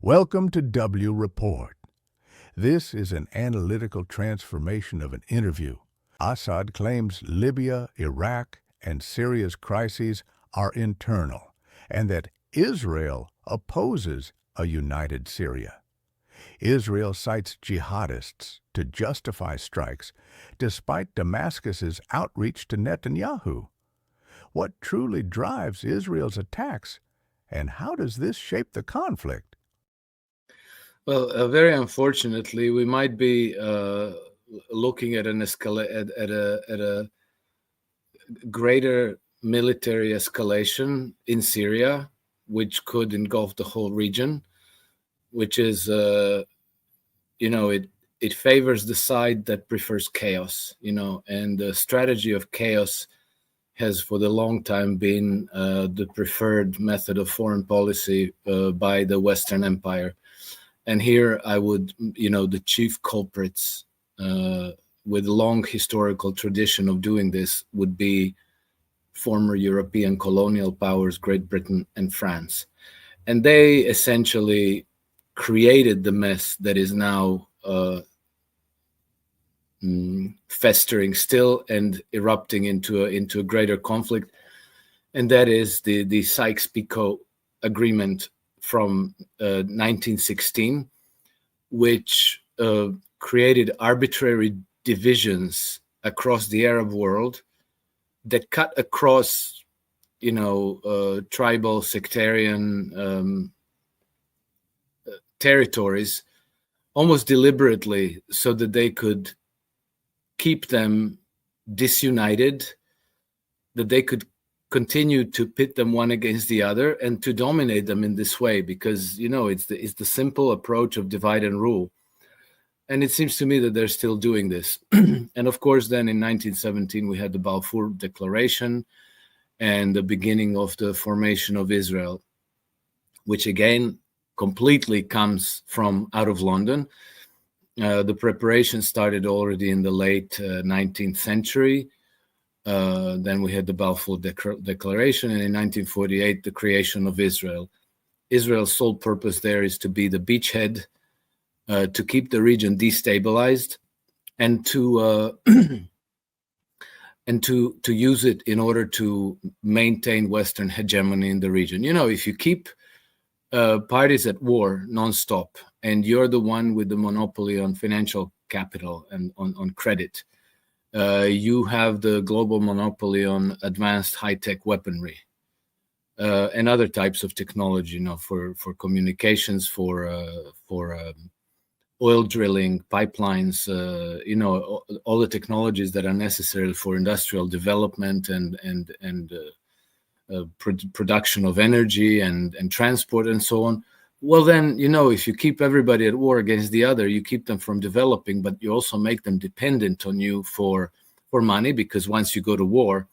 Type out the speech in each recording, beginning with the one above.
Welcome to W Report. This is an analytical transformation of an interview. Assad claims Libya, Iraq, and Syria's crises are internal, and that Israel opposes a united Syria. Israel cites jihadists to justify strikes, despite Damascus's outreach to Netanyahu. What truly drives Israel's attacks, and how does this shape the conflict? Well, very unfortunately, we might be looking at a greater military escalation in Syria, which could engulf the whole region, which is, it favors the side that prefers chaos, and the strategy of chaos has for the long time been the preferred method of foreign policy by the Western Empire. And here I would, the chief culprits with long historical tradition of doing this would be former European colonial powers, Great Britain and France. And they essentially created the mess that is now festering still and erupting into a greater conflict. And that is the Sykes-Picot agreement from 1916, which created arbitrary divisions across the Arab world that cut across, tribal, sectarian territories almost deliberately so that they could keep them disunited, that they could continue to pit them one against the other and to dominate them in this way, because it's the simple approach of divide and rule. And it seems to me that they're still doing this. And of course, then in 1917 we had the Balfour Declaration and the beginning of the formation of Israel, which again completely comes from out of London. The preparation started already in the late 19th century. Then we had the Balfour Declaration, and in 1948, the creation of Israel. Israel's sole purpose there is to be the beachhead, to keep the region destabilized, and to use it in order to maintain Western hegemony in the region. If you keep parties at war nonstop, and you're the one with the monopoly on financial capital and on credit, you have the global monopoly on advanced high-tech weaponry and other types of technology, for communications, for oil drilling, pipelines, all the technologies that are necessary for industrial development and production of energy and transport and so on. Well, then, if you keep everybody at war against the other, you keep them from developing, but you also make them dependent on you for money, because once you go to war,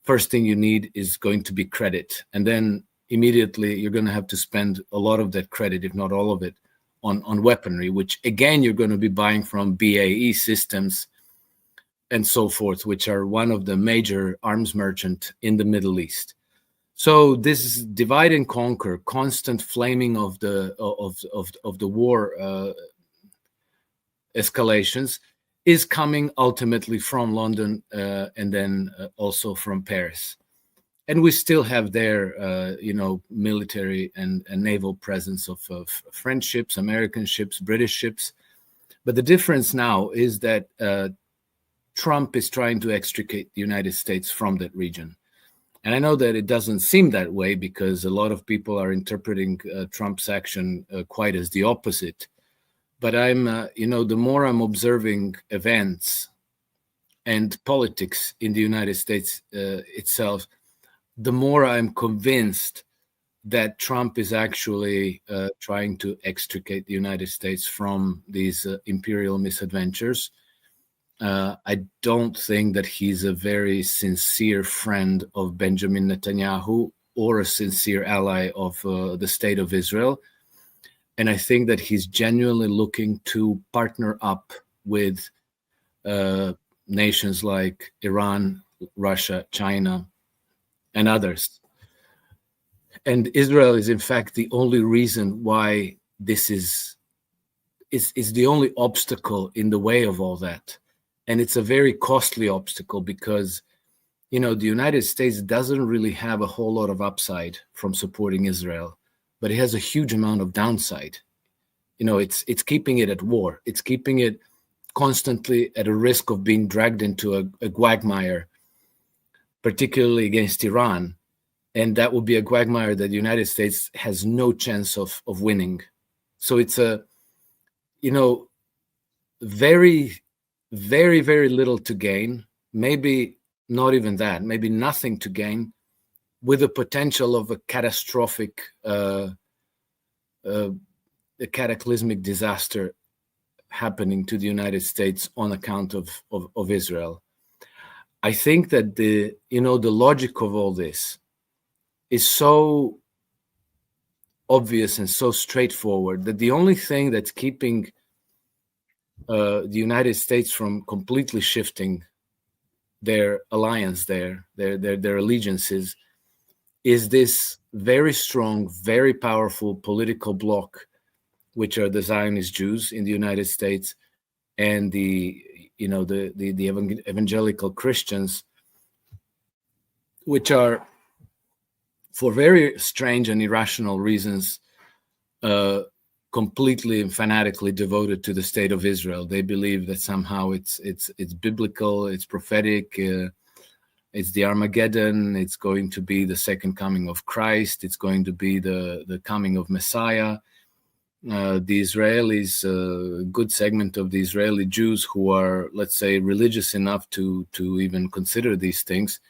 first thing you need is going to be credit. And then immediately you're going to have to spend a lot of that credit, if not all of it, on weaponry, which again, you're going to be buying from BAE Systems and so forth, which are one of the major arms merchant in the Middle East. So this divide and conquer, constant flaming of the war escalations is coming ultimately from London and then also from Paris. And we still have there, military and naval presence of French ships, American ships, British ships. But the difference now is that Trump is trying to extricate the United States from that region. And I know that it doesn't seem that way, because a lot of people are interpreting Trump's action quite as the opposite. But I'm, the more I'm observing events and politics in the United States itself, the more I'm convinced that Trump is actually trying to extricate the United States from these imperial misadventures. I don't think that he's a very sincere friend of Benjamin Netanyahu or a sincere ally of the state of Israel. And I think that he's genuinely looking to partner up with nations like Iran, Russia, China, and others. And Israel is, in fact, the only reason why this is the only obstacle in the way of all that. And it's a very costly obstacle because, the United States doesn't really have a whole lot of upside from supporting Israel, but it has a huge amount of downside. It's keeping it at war. It's keeping it constantly at a risk of being dragged into a quagmire, particularly against Iran. And that would be a quagmire that the United States has no chance of winning. So it's a, very, very, very little to gain, maybe not even that, maybe nothing to gain, with the potential of a catastrophic, a cataclysmic disaster happening to the United States on account of Israel. I think that the logic of all this is so obvious and so straightforward that the only thing that's keeping the United States from completely shifting their alliance their allegiances is this very strong, very powerful political bloc, which are the Zionist Jews in the United States and the evangelical Christians, which are, for very strange and irrational reasons, completely and fanatically devoted to the state of Israel. They believe that somehow it's biblical, it's prophetic, it's the Armageddon, it's going to be the second coming of Christ, it's going to be the coming of Messiah. The Israelis, a good segment of the Israeli Jews who are, let's say, religious enough to even consider these things,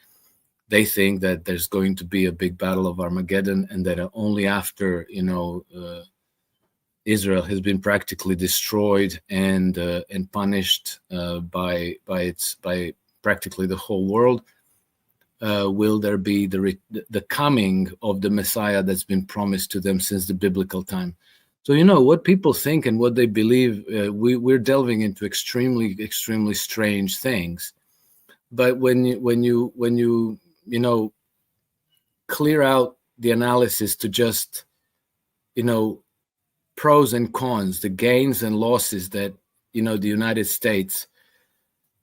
they think that there's going to be a big battle of Armageddon, and that only after Israel has been practically destroyed and punished by practically the whole world, will there be the coming of the Messiah that's been promised to them since the biblical time. So what people think and what they believe, we're delving into extremely, extremely strange things. But when you clear out the analysis to just pros and cons, the gains and losses that the United States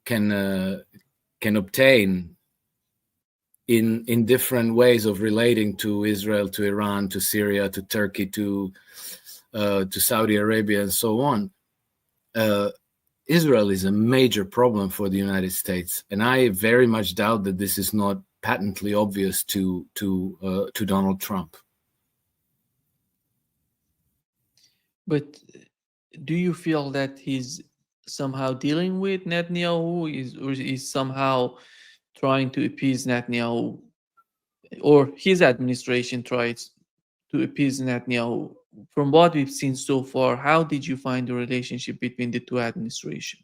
can obtain in different ways of relating to Israel, to Iran, to Syria, to Turkey, to Saudi Arabia, and so on. Israel is a major problem for the United States, and I very much doubt that this is not patently obvious to Donald Trump. But do you feel that he's somehow dealing with Netanyahu, or is somehow trying to appease Netanyahu, or his administration tries to appease Netanyahu? From what we've seen so far, how did you find the relationship between the two administrations?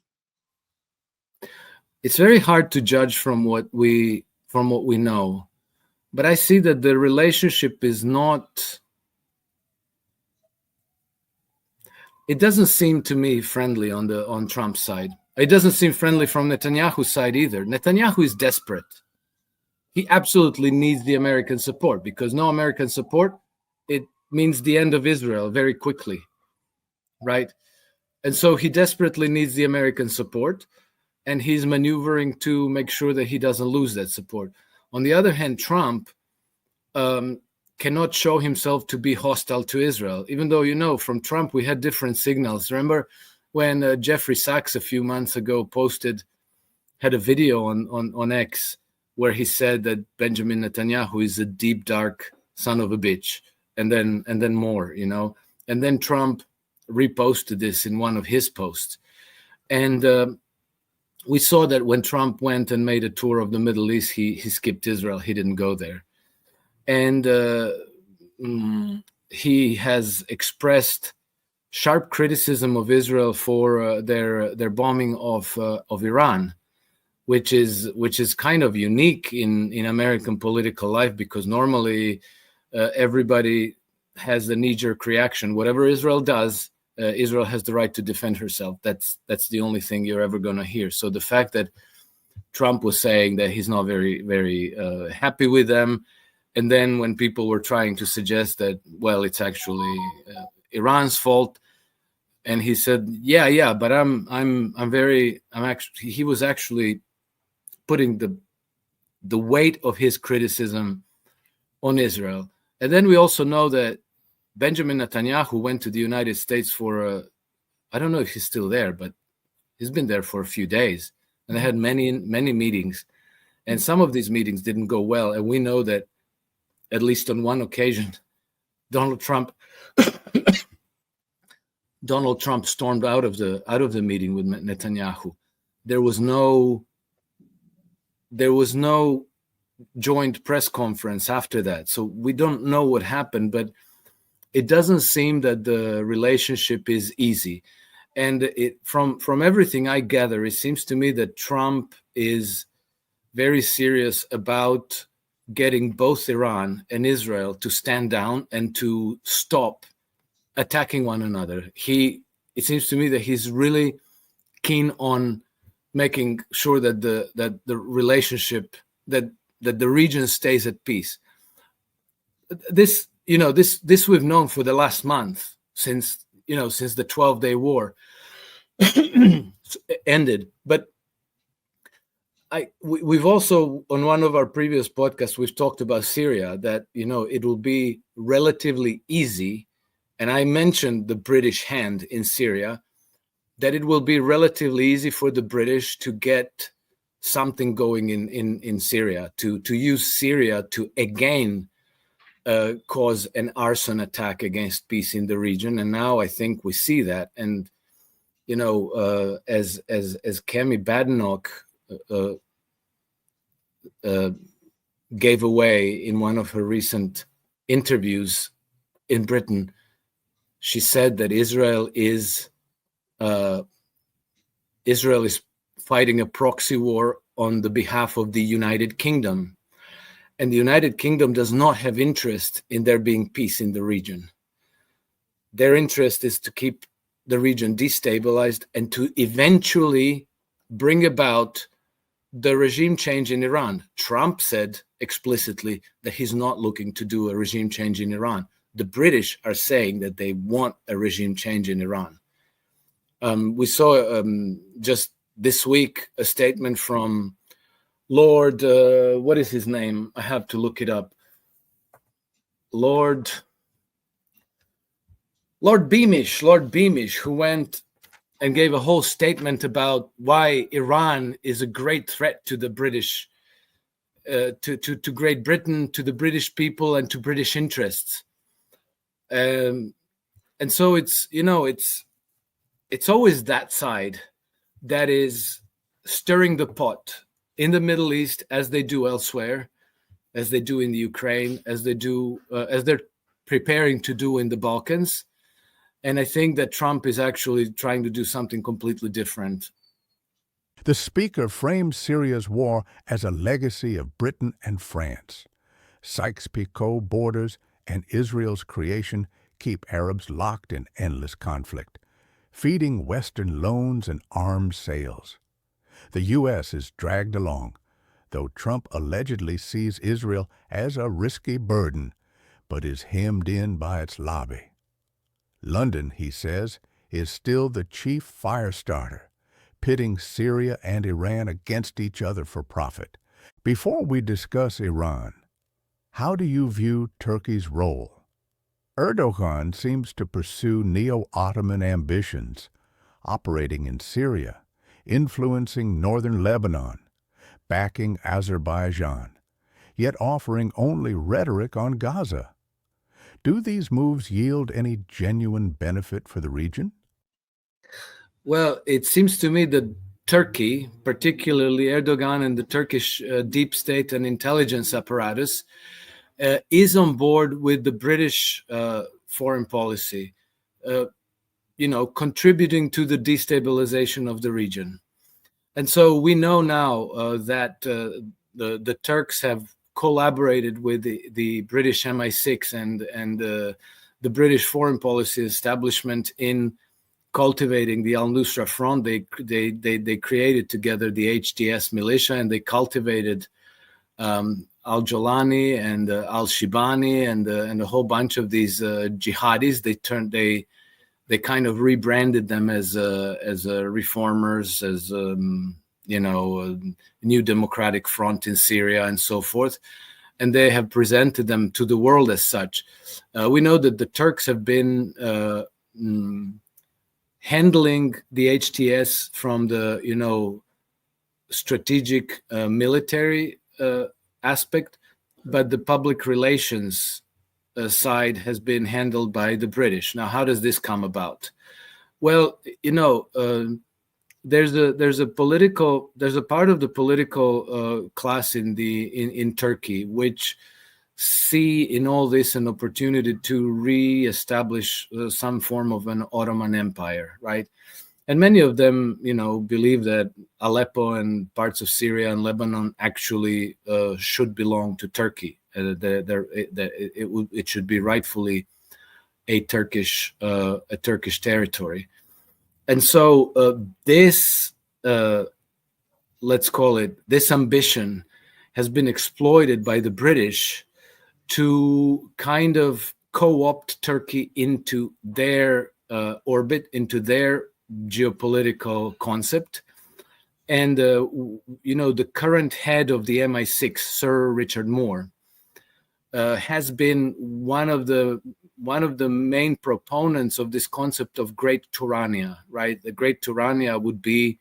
It's very hard to judge from what we know, but I see that the relationship is not. It doesn't seem to me friendly on Trump's side. It doesn't seem friendly from Netanyahu's side either. Netanyahu is desperate. He absolutely needs the American support, because no American support, it means the end of Israel very quickly, right? And so he desperately needs the American support, and he's maneuvering to make sure that he doesn't lose that support. On the other hand, Trump cannot show himself to be hostile to Israel, even though, from Trump, we had different signals. Remember when Jeffrey Sachs a few months ago had a video on X where he said that Benjamin Netanyahu is a deep, dark son of a bitch, and then more, and then Trump reposted this in one of his posts. And we saw that when Trump went and made a tour of the Middle East, he skipped Israel. He didn't go there. And he has expressed sharp criticism of Israel for their bombing of Iran, which is kind of unique in American political life, because normally everybody has the knee-jerk reaction. Whatever Israel does, Israel has the right to defend herself. That's the only thing you're ever going to hear. So the fact that Trump was saying that he's not very, very happy with them, and then when people were trying to suggest that, well, it's actually Iran's fault. And he said, yeah, but he was actually putting the weight of his criticism on Israel. And then we also know that Benjamin Netanyahu went to the United States for I don't know if he's still there, but he's been there for a few days, and they had many meetings, and some of these meetings didn't go well. And we know that at least on one occasion, Donald Trump stormed out of the meeting with Netanyahu. There was no joint press conference after that, so we don't know what happened. But it doesn't seem that the relationship is easy. And from everything I gather, it seems to me that Trump is very serious about getting both Iran and Israel to stand down and to stop attacking one another. It seems to me that he's really keen on making sure that the relationship, that the region stays at peace. This we've known for the last month, since the 12-day war ended. But we've also, on one of our previous podcasts, we've talked about Syria, that it will be relatively easy, and I mentioned the British hand in Syria, that it will be relatively easy for the British to get something going in Syria, to use Syria to again cause an arson attack against peace in the region. And now I think we see that. And as Kemi Badenoch gave away in one of her recent interviews in Britain, she said that Israel is fighting a proxy war on the behalf of the United Kingdom. And the United Kingdom does not have interest in there being peace in the region. Their interest is to keep the region destabilized and to eventually bring about the regime change in Iran. Trump said explicitly that he's not looking to do a regime change in Iran. The British are saying that they want a regime change in Iran. We saw just this week a statement from Lord, what is his name? I have to look it up. Lord Beamish, who went and gave a whole statement about why Iran is a great threat to the British, to Great Britain, to the British people, and to British interests. And so it's always that side that is stirring the pot in the Middle East, as they do elsewhere, as they do in the Ukraine, as they're preparing to do in the Balkans. And I think that Trump is actually trying to do something completely different. The speaker framed Syria's war as a legacy of Britain and France. Sykes-Picot borders and Israel's creation keep Arabs locked in endless conflict, feeding Western loans and arms sales. The U.S. is dragged along, though Trump allegedly sees Israel as a risky burden, but is hemmed in by its lobby. London, he says, is still the chief firestarter, pitting Syria and Iran against each other for profit. Before we discuss Iran, how do you view Turkey's role? Erdogan seems to pursue neo-Ottoman ambitions, operating in Syria, influencing northern Lebanon, backing Azerbaijan, yet offering only rhetoric on Gaza. Do these moves yield any genuine benefit for the region? Well, it seems to me that Turkey, particularly Erdogan and the Turkish deep state and intelligence apparatus, is on board with the British foreign policy, contributing to the destabilization of the region. And so we know now that the Turks have collaborated with the British MI6 and the British foreign policy establishment in cultivating the al-Nusra Front. They created together the HDS militia, and they cultivated al-Jolani and al-Shibani and a whole bunch of these jihadis. They kind of rebranded them as reformers, as New Democratic Front in Syria and so forth, and they have presented them to the world as such. We know that the Turks have been handling the HTS from the strategic military aspect, but the public relations side has been handled by the British. Now, how does this come about? Well, there's a part of the political class in Turkey which see in all this an opportunity to re-establish some form of an Ottoman Empire, right? And many of them, believe that Aleppo and parts of Syria and Lebanon actually should belong to Turkey. It should be rightfully a Turkish territory. And so this, let's call it, this ambition has been exploited by the British to kind of co-opt Turkey into their orbit, into their geopolitical concept. And the current head of the MI6, Sir Richard Moore, has been one of the main proponents of this concept of Great Turania, right? The Great Turania would be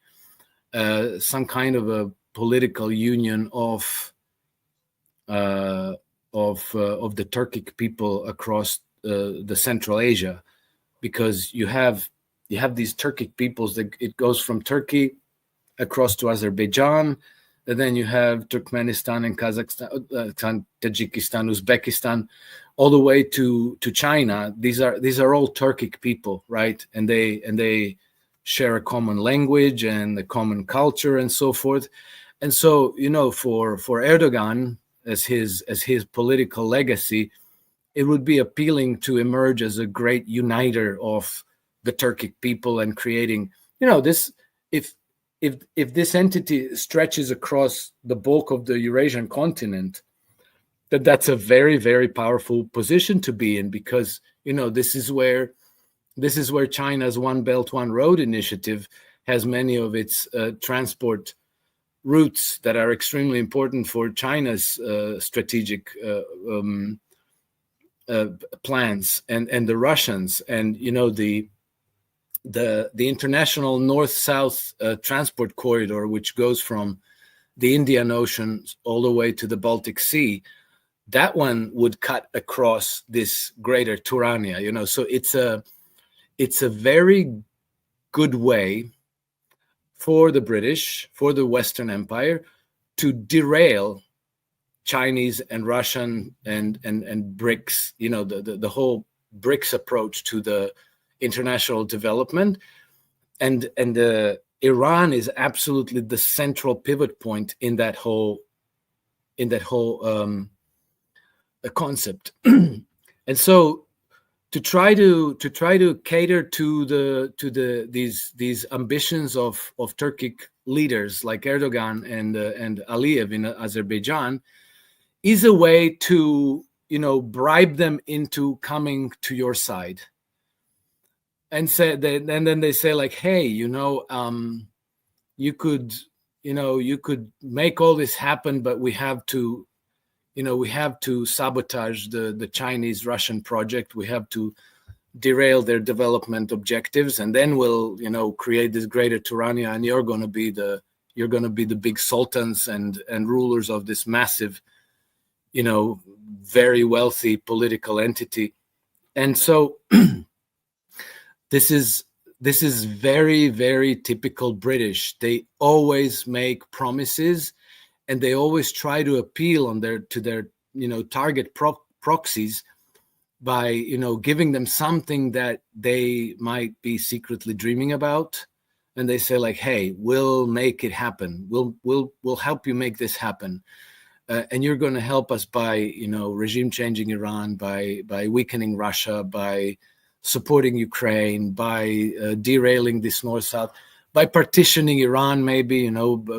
some kind of a political union of the Turkic people across the Central Asia, because you have these Turkic peoples that it goes from Turkey across to Azerbaijan, and then you have Turkmenistan and Kazakhstan, Tajikistan, Uzbekistan, all the way to China. These are all Turkic people, right? And they share a common language and a common culture and so forth. And so, for Erdogan as his political legacy, it would be appealing to emerge as a great uniter of the Turkic people and creating, this, if this entity stretches across the bulk of the Eurasian continent, that's a very, very powerful position to be in, because, this is where China's One Belt, One Road initiative has many of its transport routes that are extremely important for China's strategic plans, and the Russians, and the international north-south transport corridor, which goes from the Indian Ocean all the way to the Baltic Sea. That one would cut across this greater Turania, so it's a very good way for the British, for the Western Empire, to derail Chinese and Russian and BRICS, the whole BRICS approach to the international development, and Iran is absolutely the central pivot point in that whole concept. And so to try to cater to these ambitions of Turkic leaders like Erdogan and Aliyev in Azerbaijan is a way to bribe them into coming to your side. And then they say, like, hey, you could make all this happen, but we have to sabotage the Chinese-Russian project. We have to derail their development objectives, and then we'll create this greater Turania, and you're going to be the big sultans and rulers of this massive, very wealthy political entity. And so this is very, very typical British. They always make promises, and they always try to appeal to their target proxies by giving them something that they might be secretly dreaming about, and they say, like, hey, we'll make it happen. We'll help you make this happen, and you're going to help us by regime changing Iran, by weakening Russia, by supporting Ukraine, by derailing this north-south, by partitioning Iran, maybe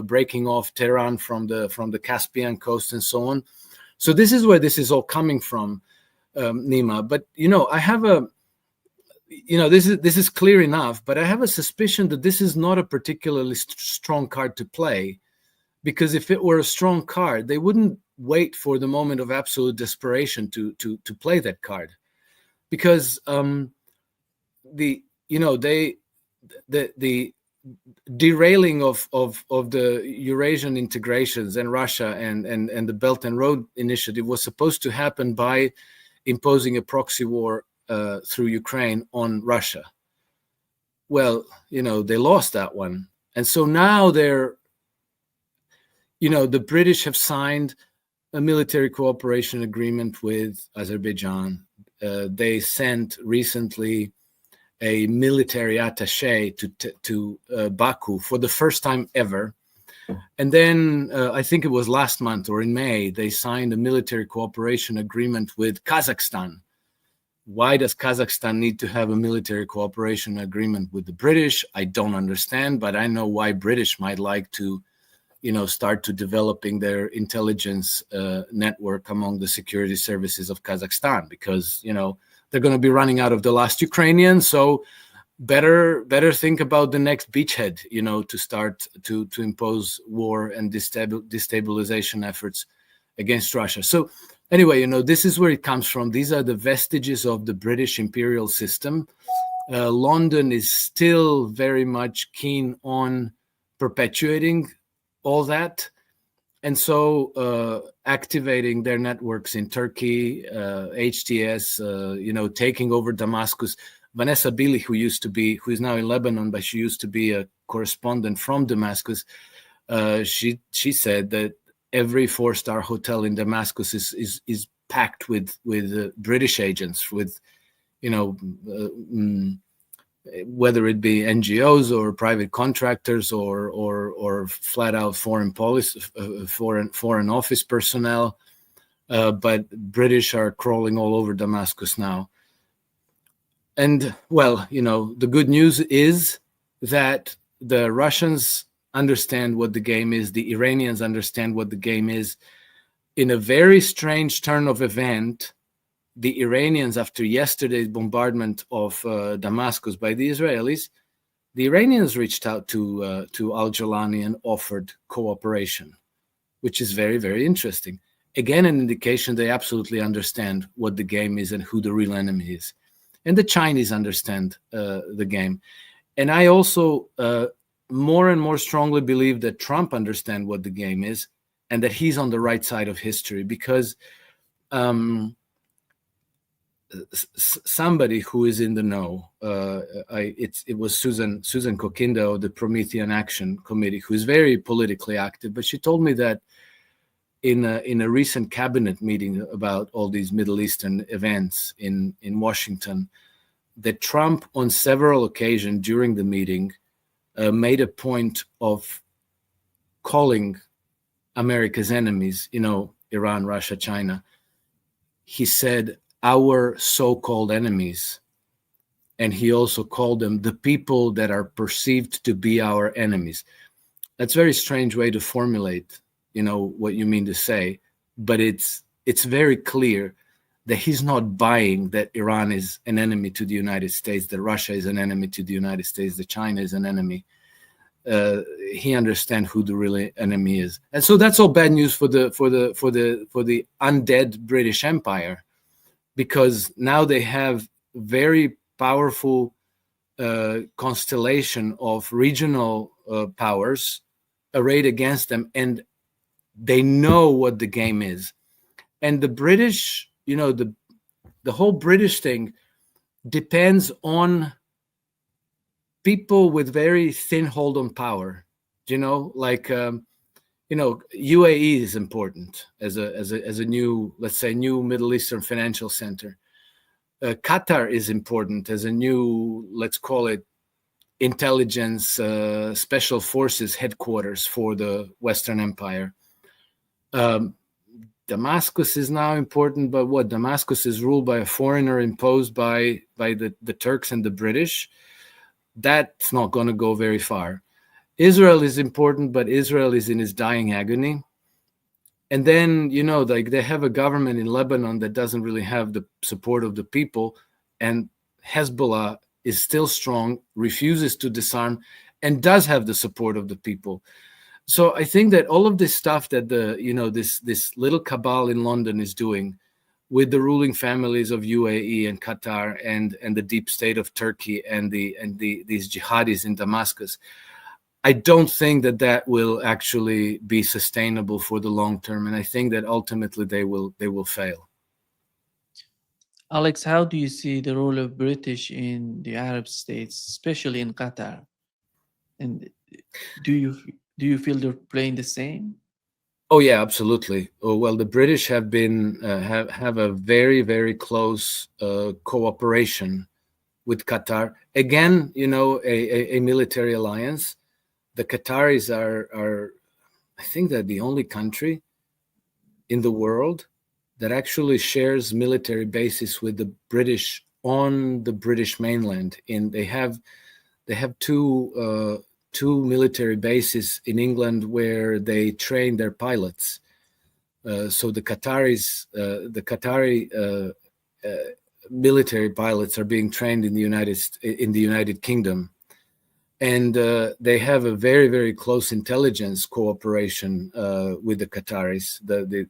breaking off Tehran from the Caspian coast and so on. So this is where this is all coming from, Nima. But I have this is clear enough. But I have a suspicion that this is not a particularly strong card to play, because if it were a strong card, they wouldn't wait for the moment of absolute desperation to play that card, because the derailing of the Eurasian integrations and Russia and the Belt and Road Initiative was supposed to happen by imposing a proxy war through Ukraine on Russia. Well, they lost that one. And so now the British have signed a military cooperation agreement with Azerbaijan. They sent recently a military attaché to Baku for the first time ever. And then I think it was last month or in May, they signed a military cooperation agreement with Kazakhstan. Why does Kazakhstan need to have a military cooperation agreement with the British? I don't understand, but I know why British might like to, start to developing their intelligence network among the security services of Kazakhstan, because, they're going to be running out of the last Ukrainian. So better think about the next beachhead, to start to impose war and destabilization efforts against Russia. So anyway, this is where it comes from. These are the vestiges of the British imperial system. London is still very much keen on perpetuating all that. And so activating their networks in Turkey, HTS, taking over Damascus. Vanessa Bili, who is now in Lebanon, but she used to be a correspondent from Damascus, she said that every 4-star hotel in Damascus is packed with British agents, with whether it be NGOs or private contractors or flat out foreign office personnel, but British are crawling all over Damascus now. And well, the good news is that the Russians understand what the game is. The Iranians understand what the game is. In a very strange turn of event, the Iranians, after yesterday's bombardment of Damascus by the Israelis, the Iranians reached out to al-Jolani and offered cooperation, which is very, very interesting. Again, an indication they absolutely understand what the game is and who the real enemy is. And the Chinese understand the game. And I also more and more strongly believe that Trump understands what the game is and that he's on the right side of history, because somebody who is in the know, it was Susan Kokindo of the Promethean Action Committee, who is very politically active, but she told me that in a recent cabinet meeting about all these Middle Eastern events in Washington, that Trump on several occasions during the meeting made a point of calling America's enemies, Iran, Russia, China. He said, our so-called enemies, and he also called them the people that are perceived to be our enemies. That's a very strange way to formulate, what you mean to say, but it's very clear that he's not buying that Iran is an enemy to the United States, that Russia is an enemy to the United States, that China is an enemy. He understands who the real enemy is, and so that's all bad news for the undead British Empire, because now they have very powerful constellation of regional powers arrayed against them, and they know what the game is. And the British, the whole British thing depends on people with very thin hold on power, like UAE is important as a new, let's say, new Middle Eastern financial center. Qatar is important as a new, let's call it, intelligence special forces headquarters for the Western Empire. Damascus is now important, but what? Damascus is ruled by a foreigner imposed by the Turks and the British. That's not going to go very far. Israel is important, but Israel is in its dying agony. And then, like they have a government in Lebanon that doesn't really have the support of the people, and Hezbollah is still strong, refuses to disarm, and does have the support of the people. So I think that all of this stuff that this little cabal in London is doing with the ruling families of UAE and Qatar and the deep state of Turkey and these jihadis in Damascus, I don't think that will actually be sustainable for the long term, and I think that ultimately they will fail. Alex, how do you see the role of British in the Arab states, especially in Qatar? And do you feel they're playing the same? Oh yeah, absolutely. Oh, well, the British have been have a very, very close cooperation with Qatar. Again, a military alliance. The Qataris are, I think, they're the only country in the world that actually shares military bases with the British on the British mainland. They have two military bases in England where they train their pilots. So the Qatari military pilots are being trained in the United Kingdom, and they have a very, very close intelligence cooperation with the Qataris. The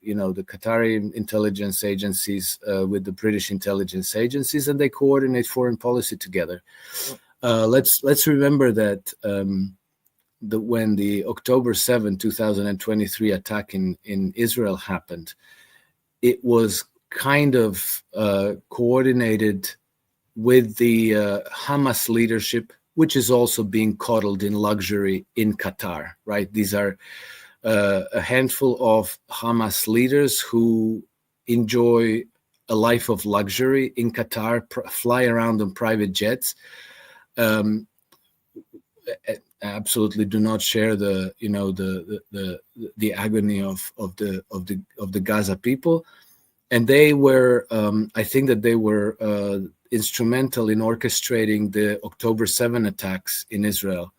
Qatari intelligence agencies with the British intelligence agencies, and they coordinate foreign policy together. Let's remember that when the October 7, 2023 attack in Israel happened, it was kind of coordinated with the Hamas leadership, which is also being coddled in luxury in Qatar, right? These are a handful of Hamas leaders who enjoy a life of luxury in Qatar, fly around on private jets. Absolutely do not share the agony of the Gaza people, and they were I think that they were instrumental in orchestrating the October 7 attacks in Israel,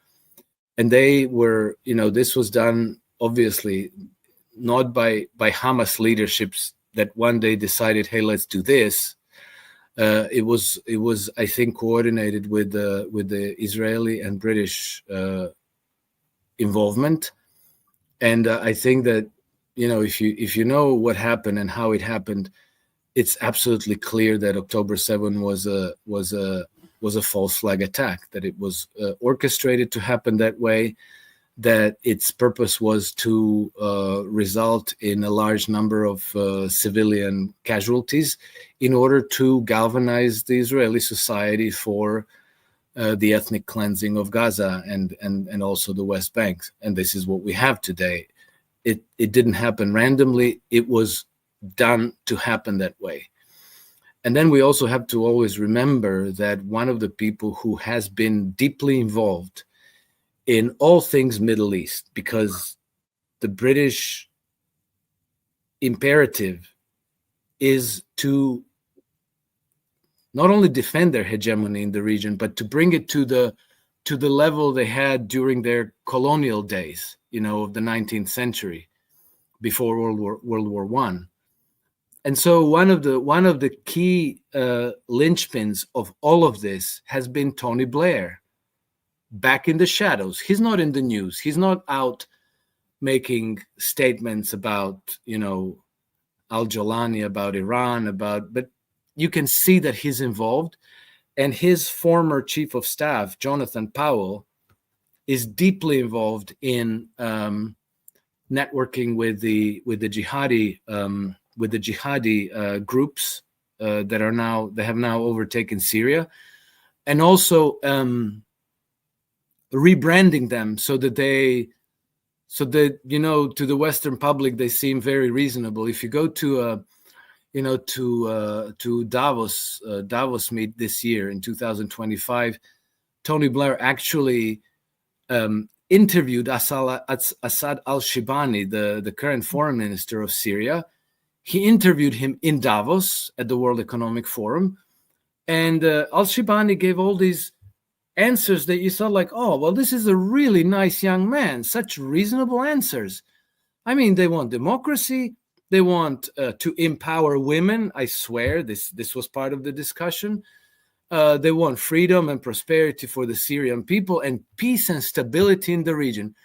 and they were this was done obviously not by Hamas leaderships that one day decided, hey, let's do this. It was I think coordinated with the Israeli and British involvement, and I think that if you know what happened and how it happened, it's absolutely clear that October 7 was a false flag attack, that it was orchestrated to happen that way, that its purpose was to result in a large number of civilian casualties in order to galvanize the Israeli society for the ethnic cleansing of Gaza and also the West Bank. And this is what we have today. It didn't happen randomly. It was done to happen that way. And then we also have to always remember that one of the people who has been deeply involved in all things Middle East, because the British imperative is to not only defend their hegemony in the region, but to bring it to the level they had during their colonial days, of the 19th century, before World War I. And so one of the key linchpins of all of this has been Tony Blair, back in the shadows. He's not in the news. He's not out making statements about, Al-Jolani, about Iran, but you can see that he's involved. And his former chief of staff, Jonathan Powell, is deeply involved in networking with the jihadi groups that have now overtaken Syria, and also rebranding them so that to the Western public they seem very reasonable. If you go to Davos meet this year in 2025, Tony Blair actually interviewed Assad al-Shibani, the current foreign minister of Syria. He interviewed him in Davos at the World Economic Forum, and al-Shibani gave all these answers that you thought like, oh, well, this is a really nice young man, such reasonable answers. I mean, they want democracy. They want to empower women. I swear this was part of the discussion. They want freedom and prosperity for the Syrian people and peace and stability in the region.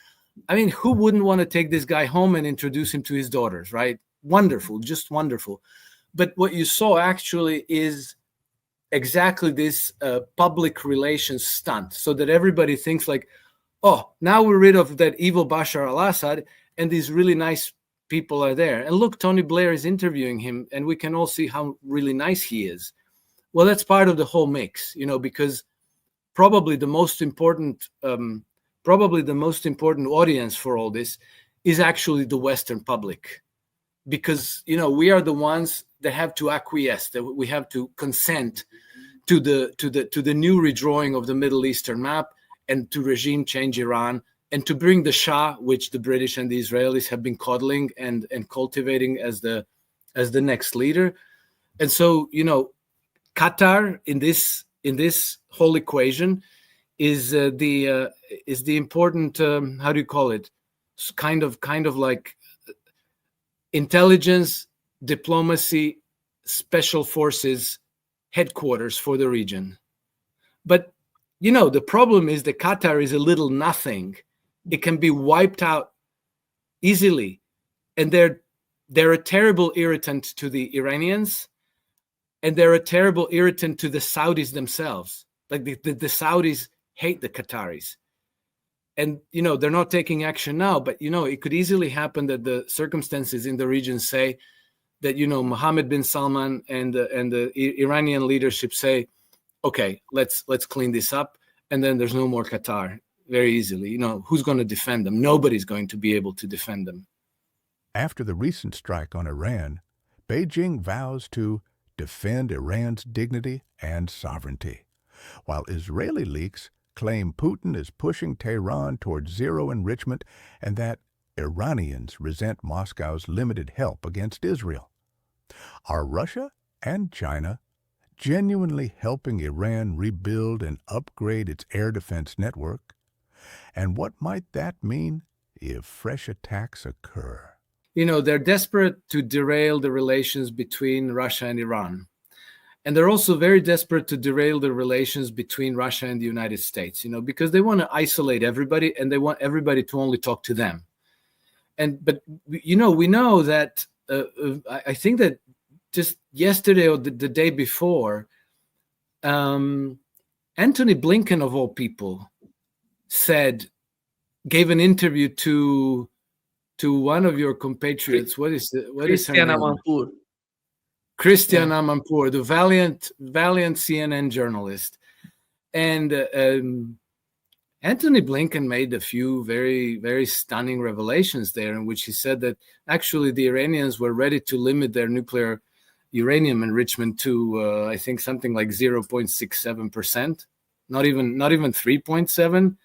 I mean, who wouldn't want to take this guy home and introduce him to his daughters, right? Wonderful, just wonderful. But what you saw actually is exactly this public relations stunt, so that everybody thinks like, oh, now we're rid of that evil Bashar al-Assad, and these really nice people are there. And look, Tony Blair is interviewing him, and we can all see how really nice he is. Well, that's part of the whole mix, because probably the most important audience for all this is actually the Western public, because we are the ones that have to acquiesce, that we have to consent to the new redrawing of the Middle Eastern map, and to regime change Iran, and to bring the Shah, which the British and the Israelis have been coddling and cultivating as the next leader. And so, Qatar in this whole equation is the important how do you call it? Kind of like intelligence, diplomacy, special forces headquarters for the region. But the problem is that Qatar is a little nothing. It can be wiped out easily, and they're a terrible irritant to the Iranians, and they're a terrible irritant to the Saudis themselves. Like the Saudis hate the Qataris, and they're not taking action now. But it could easily happen that the circumstances in the region say that Mohammed bin Salman and the Iranian leadership say, okay, let's clean this up, and then there's no more Qatar very easily. Who's going to defend them? Nobody's going to be able to defend them. After the recent strike on Iran, Beijing vows to defend Iran's dignity and sovereignty, while Israeli leaks claim Putin is pushing Tehran toward zero enrichment and that Iranians resent Moscow's limited help against Israel. Are Russia and China genuinely helping Iran rebuild and upgrade its air defense network? And what might that mean if fresh attacks occur? They're desperate to derail the relations between Russia and Iran. And they're also very desperate to derail the relations between Russia and the United States, because they want to isolate everybody and they want everybody to only talk to them. But we know that I think that just yesterday or the day before, Antony Blinken, of all people, gave an interview to one of your compatriots. What is her name? Amanpour. Christian Amanpour, the valiant CNN journalist. And Antony Blinken made a few very, very stunning revelations there, in which he said that actually the Iranians were ready to limit their nuclear uranium enrichment to I think something like 0.67%, not even 3.7.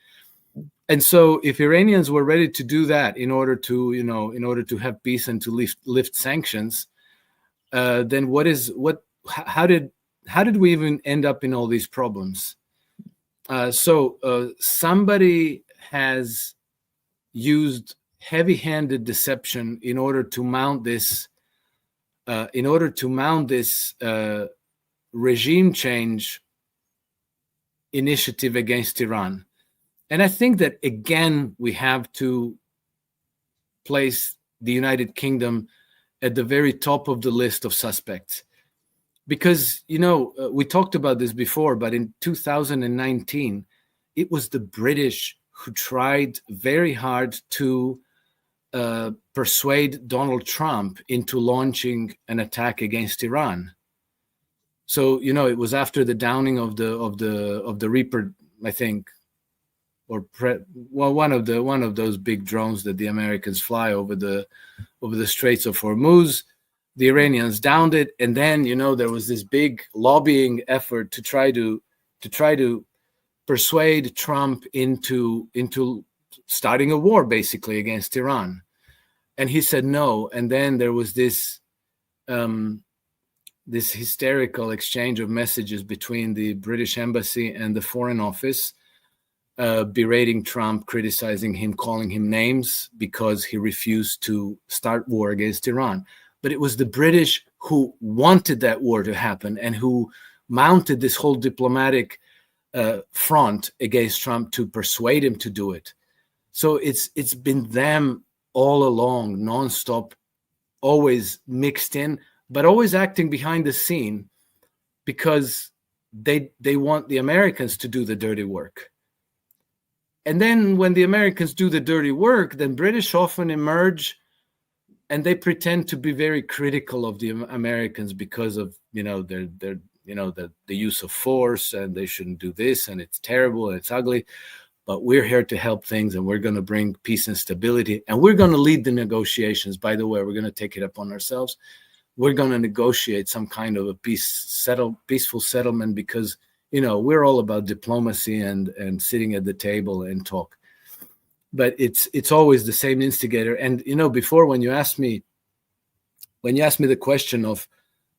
And so if Iranians were ready to do that in order to have peace and to lift sanctions, then how did we even end up in all these problems? So somebody has used heavy-handed deception in order to mount this regime change initiative against Iran. And I think that, again, we have to place the United Kingdom at the very top of the list of suspects. Because, we talked about this before, but in 2019, it was the British who tried very hard to persuade Donald Trump into launching an attack against Iran. So, it was after the downing of the Reaper, I think, one of those big drones that the Americans fly over the Straits of Hormuz. The Iranians downed it, and then there was this big lobbying effort to try to persuade Trump into starting a war basically against Iran, and he said no. And then there was this hysterical exchange of messages between the British embassy and the Foreign Office, berating Trump, criticizing him, calling him names because he refused to start war against Iran. But it was the British who wanted that war to happen and who mounted this whole diplomatic front against Trump to persuade him to do it. So it's been them all along, nonstop, always mixed in, but always acting behind the scene because they want the Americans to do the dirty work. And then when the Americans do the dirty work, then British often emerge and they pretend to be very critical of the Americans because of, their the use of force, and they shouldn't do this, and it's terrible and it's ugly. But we're here to help things, and we're going to bring peace and stability, and we're going to lead the negotiations. By the way, we're going to take it upon ourselves. We're going to negotiate some kind of a peaceful settlement because, we're all about diplomacy and sitting at the table and talk. But it's always the same instigator. And, before when you asked me the question of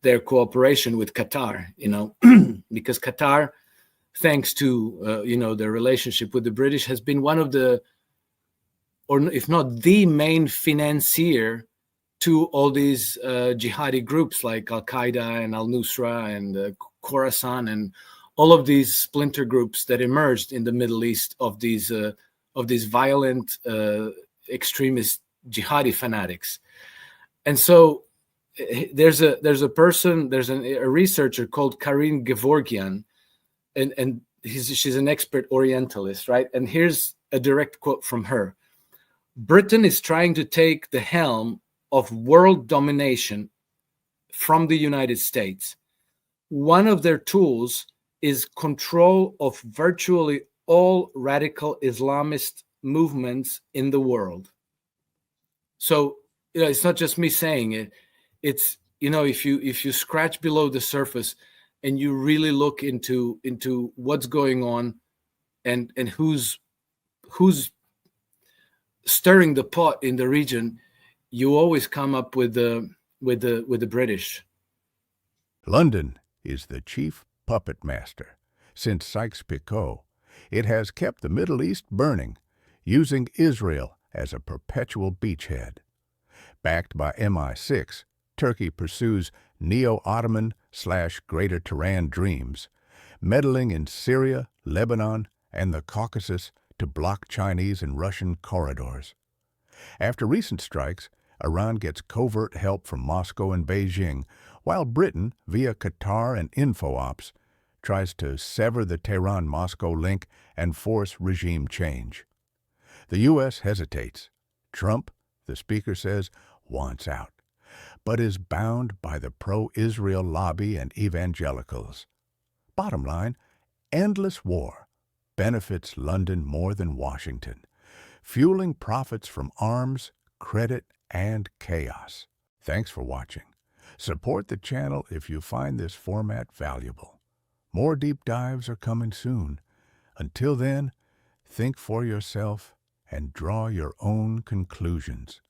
their cooperation with Qatar, because Qatar, thanks to, their relationship with the British, has been one of the, or if not the main financier to all these jihadi groups like Al-Qaeda and Al-Nusra and Khorasan and all of these splinter groups that emerged in the Middle East of these violent extremist jihadi fanatics. And so there's a researcher called Karin Gevorgian, and she's an expert Orientalist, right? And here's a direct quote from her. Britain is trying to take the helm of world domination from the United States. One of their tools is control of virtually all radical Islamist movements in the world. So, it's not just me saying it. It's, if you scratch below the surface and you really look into what's going on and who's stirring the pot in the region, you always come up with the British. London is the chief puppet master. Since Sykes-Picot, it has kept the Middle East burning, using Israel as a perpetual beachhead. Backed by MI6, Turkey pursues neo-Ottoman/Greater Turan dreams, meddling in Syria, Lebanon, and the Caucasus to block Chinese and Russian corridors. After recent strikes, Iran gets covert help from Moscow and Beijing, while Britain, via Qatar and InfoOps, tries to sever the Tehran-Moscow link and force regime change. The U.S. hesitates. Trump, the speaker says, wants out, but is bound by the pro-Israel lobby and evangelicals. Bottom line, endless war benefits London more than Washington, fueling profits from arms, credit, and chaos. Thanks for watching. Support the channel if you find this format valuable. More deep dives are coming soon. Until then, think for yourself and draw your own conclusions.